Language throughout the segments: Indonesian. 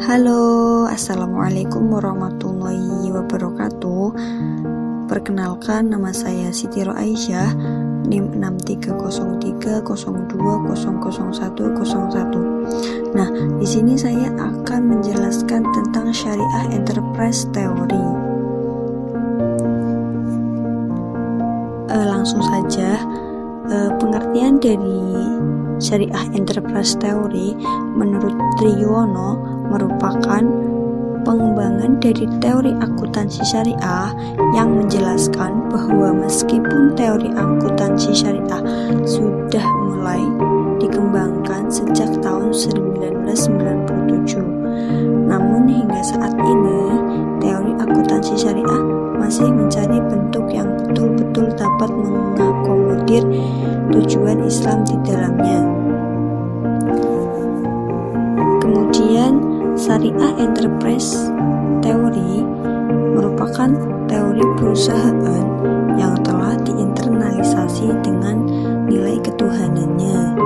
Halo, assalamualaikum warahmatullahi wabarakatuh. Perkenalkan, nama saya Siti Aisyah, NIM 630302000101. Nah, di sini saya akan menjelaskan tentang Syariah Enterprise Theory. Langsung saja, pengertian dari Syariah Enterprise Theory menurut Triyono merupakan pengembangan dari teori akuntansi syariah yang menjelaskan bahwa meskipun teori akuntansi syariah sudah mulai dikembangkan sejak tahun 1997, namun hingga saat ini teori akuntansi syariah masih mencari bentuk yang betul-betul dapat mengakomodir tujuan Islam di dalamnya. Kemudian, Syariah Enterprise Theory merupakan teori perusahaan yang telah diinternalisasi dengan nilai ketuhanannya.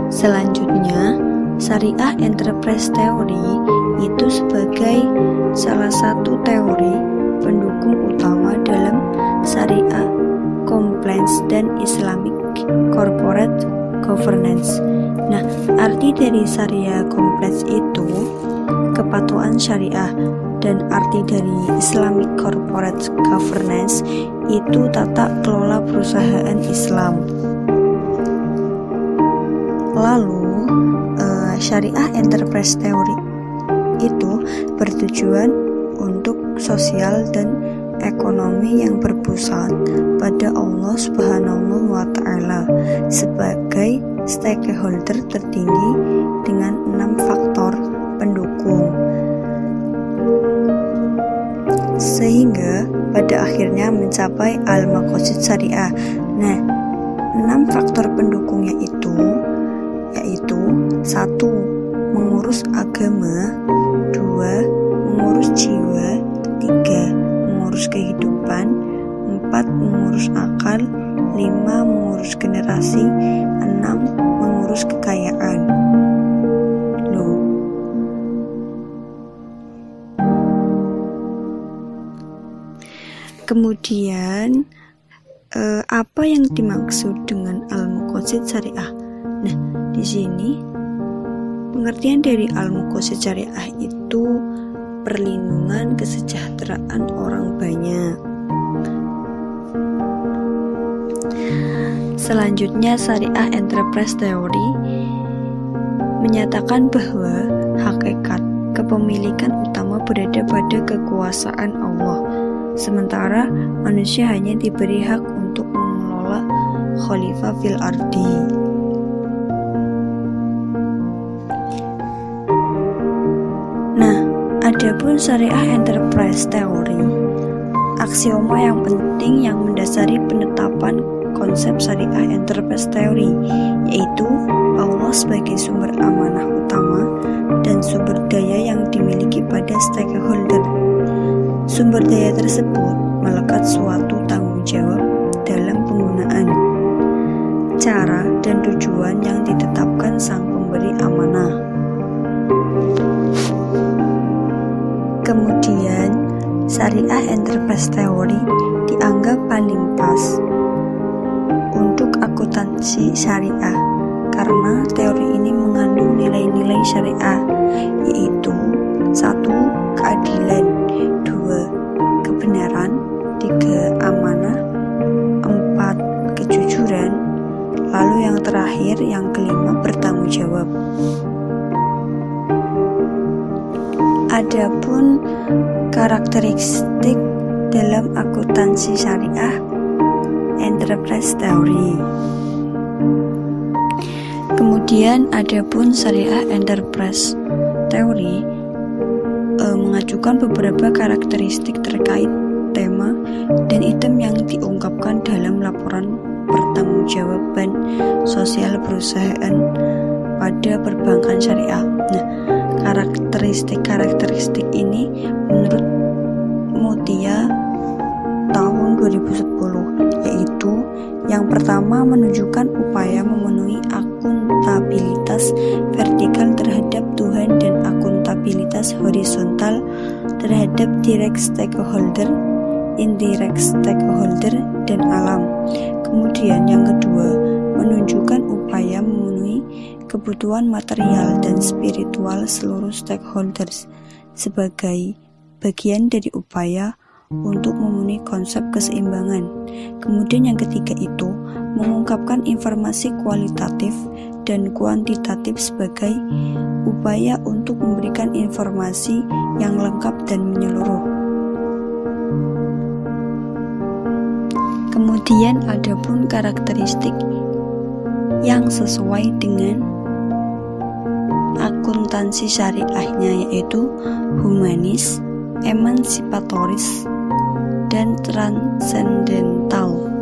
Selanjutnya, Syariah Enterprise Theory itu sebagai salah satu teori pendukung utama dalam Syariah Compliance dan Islamic Corporate Governance. Nah, arti dari Syariah Compliance itu kepatuhan syariah, dan arti dari Islamic Corporate Governance itu tata kelola perusahaan Islam. Lalu, Syariah Enterprise Theory itu bertujuan untuk sosial dan ekonomi yang berpusat pada Allah Subhanahu wa Ta'ala sebagai stakeholder tertinggi dengan 6 faktor pendukung, sehingga pada akhirnya mencapai al-maqasid syariah. Nah, 6 faktor pendukungnya itu yaitu 1. Mengurus agama, 2. Mengurus jiwa, 3. Mengurus kehidupan, 4. Mengurus akal, 5. Mengurus generasi, 6. Mengurus kekayaan. Kemudian apa yang dimaksud dengan al-maqasid syariah? Nah, di sini pengertian dari al-maqasid syariah itu perlindungan kesejahteraan orang banyak. Selanjutnya, Syariah Enterprise Theory menyatakan bahwa hakikat kepemilikan utama berada pada kekuasaan Allah, sementara manusia hanya diberi hak untuk mengelola khalifah fil ardi. Nah, adapun Syariah Enterprise Theory, aksioma yang penting yang mendasari penetapan konsep Syariah Enterprise Theory yaitu Allah sebagai sumber amanah utama dan sumber daya yang dimiliki pada stakeholder. Sumber daya tersebut melekat suatu tanggung jawab dalam penggunaan, cara dan tujuan yang ditetapkan sang pemberi amanah. Kemudian, Syariah Enterprise Theory dianggap paling pas untuk akuntansi syariah karena teori ini mengandung nilai-nilai syariah yaitu 1. Keadilan, 2. Kebenaran, 3. Amanah, 4. Kejujuran, lalu yang terakhir, yang kelima, bertanggung jawab. Adapun karakteristik dalam akuntansi syariah Enterprise Theory. Kemudian adapun Syariah Enterprise Theory mengajukan beberapa karakteristik terkait tema dan item yang diungkapkan dalam laporan pertanggungjawaban sosial perusahaan pada perbankan syariah. Nah, karakteristik ini menurut Mutia tahun 2010 yaitu yang pertama menunjukkan upaya memenuhi akuntabilitas akuntabilitas vertikal terhadap Tuhan dan akuntabilitas horizontal terhadap direct stakeholder, indirect stakeholder, dan alam. Kemudian yang kedua, menunjukkan upaya memenuhi kebutuhan material dan spiritual seluruh stakeholders sebagai bagian dari upaya untuk memenuhi konsep keseimbangan. Kemudian yang ketiga itu mengungkapkan informasi kualitatif dan kuantitatif sebagai upaya untuk memberikan informasi yang lengkap dan menyeluruh. Kemudian ada pun karakteristik yang sesuai dengan akuntansi syariahnya, yaitu humanis, emansipatoris, dan transendental.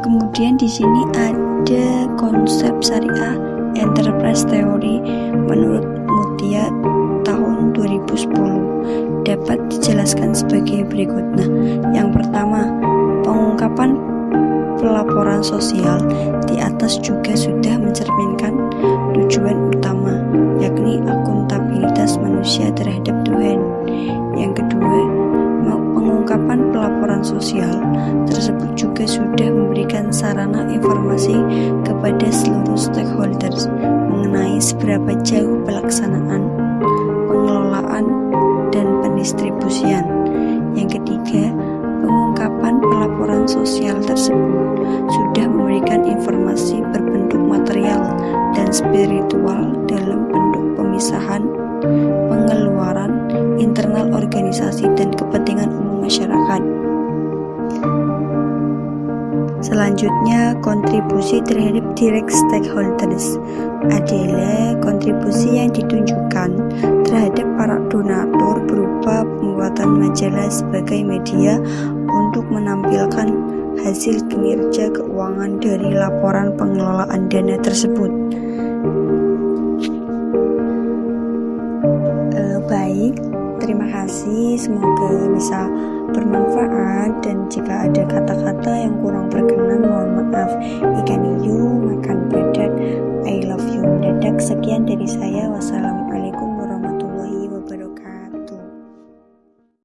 Kemudian di sini ada konsep syariah enterprise theory menurut Mutia tahun 2010 dapat dijelaskan sebagai berikut. Nah, yang pertama, pengungkapan pelaporan sosial di atas juga sudah mencerminkan tujuan utama, yakni akuntabilitas manusia terhadap Tuhan. Yang kedua, pengungkapan pelaporan sosial tersebut juga sudah memberikan sarana informasi kepada seluruh stakeholders mengenai seberapa jauh pelaksanaan, pengelolaan, dan pendistribusian. Yang ketiga, pengungkapan pelaporan sosial tersebut sudah memberikan informasi berbentuk material dan spiritual dalam bentuk pemisahan, pengeluaran, internal organisasi, dan kepentingan umum masyarakat. Selanjutnya, kontribusi terhadap direct stakeholders adalah kontribusi yang ditunjukkan terhadap para donatur berupa pembuatan majalah sebagai media untuk menampilkan hasil kinerja keuangan dari laporan pengelolaan dana tersebut. Baik, terima kasih, semoga bisa bermanfaat, dan jika ada kata-kata yang kurang berkenan mohon maaf.